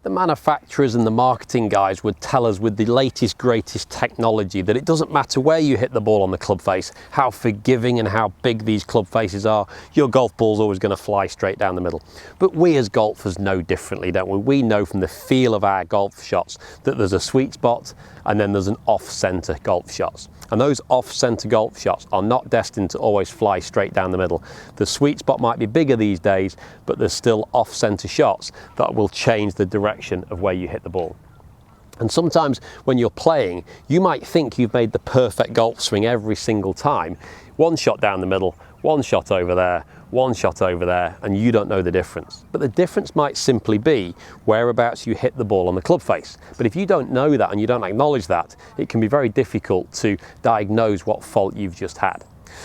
the manufacturers and the marketing guys would tell us with the latest, greatest technology that it doesn't matter where you hit the ball on the club face, how forgiving and how big these club faces are, your golf ball's always going to fly straight down the middle. But we as golfers know differently, don't we? We know from the feel of our golf shots that there's a sweet spot and then there's an off-centre golf shots. And those off-centre golf shots are not destined to always fly straight down the middle. The sweet spot might be bigger these days, but there's still off-centre shots that will change the direction of where you hit the ball. And sometimes when you're playing, you might think you've made the perfect golf swing every single time. One shot down the middle, one shot over there, one shot over there, and you don't know the difference. But the difference might simply be whereabouts you hit the ball on the club face. But if you don't know that and you don't acknowledge that, it can be very difficult to diagnose what fault you've just had.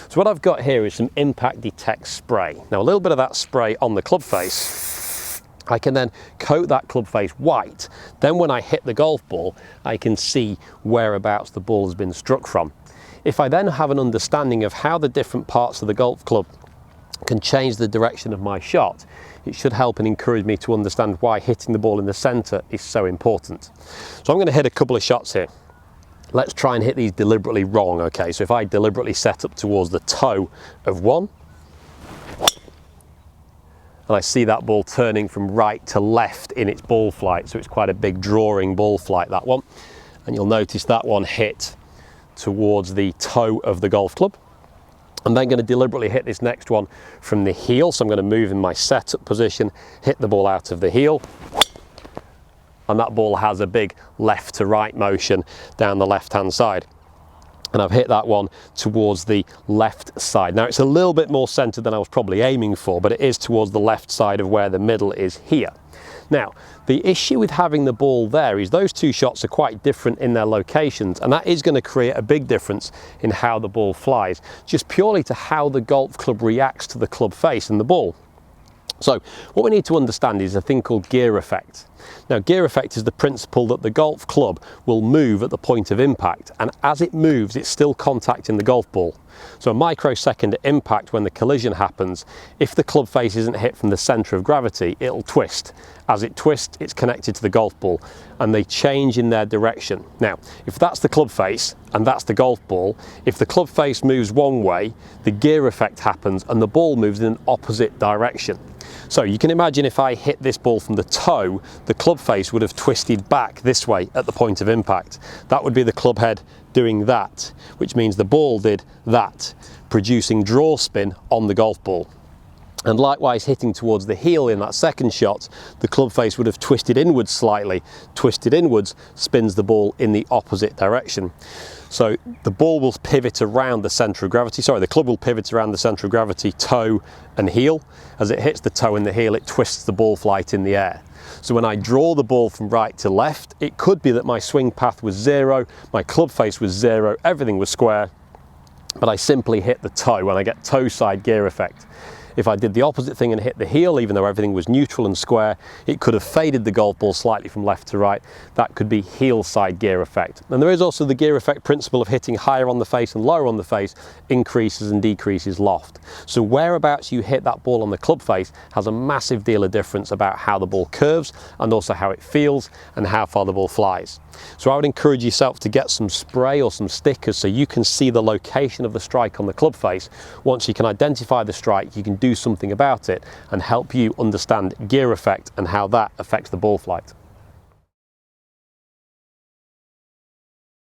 So what I've got here is some Impact Detect spray. Now a little bit of that spray on the club face, I can then coat that club face white. Then when I hit the golf ball, I can see whereabouts the ball has been struck from. If I then have an understanding of how the different parts of the golf club can change the direction of my shot, it should help and encourage me to understand why hitting the ball in the centre is so important. So I'm going to hit a couple of shots here. Let's try and hit these deliberately wrong, okay? So if I deliberately set up towards the toe of one, and I see that ball turning from right to left in its ball flight, so it's quite a big drawing ball flight, that one. And you'll notice that one hit towards the toe of the golf club. I'm then going to deliberately hit this next one from the heel, so I'm going to move in my setup position, hit the ball out of the heel, and that ball has a big left to right motion down the left hand side. And I've hit that one towards the left side. Now it's a little bit more centered than I was probably aiming for, but it is towards the left side of where the middle is here. Now, the issue with having the ball there is those two shots are quite different in their locations, and that is going to create a big difference in how the ball flies, just purely to how the golf club reacts to the club face and the ball. So what we need to understand is a thing called gear effect. Now, gear effect is the principle that the golf club will move at the point of impact, and as it moves, it's still contacting the golf ball. So a microsecond impact, when the collision happens, if the club face isn't hit from the centre of gravity, it'll twist. As it twists, it's connected to the golf ball, and they change in their direction. Now, if that's the club face and that's the golf ball, if the club face moves one way, the gear effect happens and the ball moves in an opposite direction. So you can imagine if I hit this ball from the toe, the club face would have twisted back this way at the point of impact. That would be the club head doing that, which means the ball did that, producing draw spin on the golf ball. And likewise, hitting towards the heel in that second shot, the club face would have twisted inwards slightly. Twisted inwards spins the ball in the opposite direction. So the ball will pivot around the centre of gravity, the club will pivot around the centre of gravity, toe and heel. As it hits the toe and the heel, it twists the ball flight in the air. So when I draw the ball from right to left, it could be that my swing path was 0, my club face was 0, everything was square, but I simply hit the toe and I get toe side gear effect. If I did the opposite thing and hit the heel, even though everything was neutral and square, it could have faded the golf ball slightly from left to right. That could be heel side gear effect. And there is also the gear effect principle of hitting higher on the face and lower on the face increases and decreases loft. So whereabouts you hit that ball on the club face has a massive deal of difference about how the ball curves and also how it feels and how far the ball flies. So I would encourage yourself to get some spray or some stickers so you can see the location of the strike on the club face. Once you can identify the strike, you can do something about it and help you understand gear effect and how that affects the ball flight.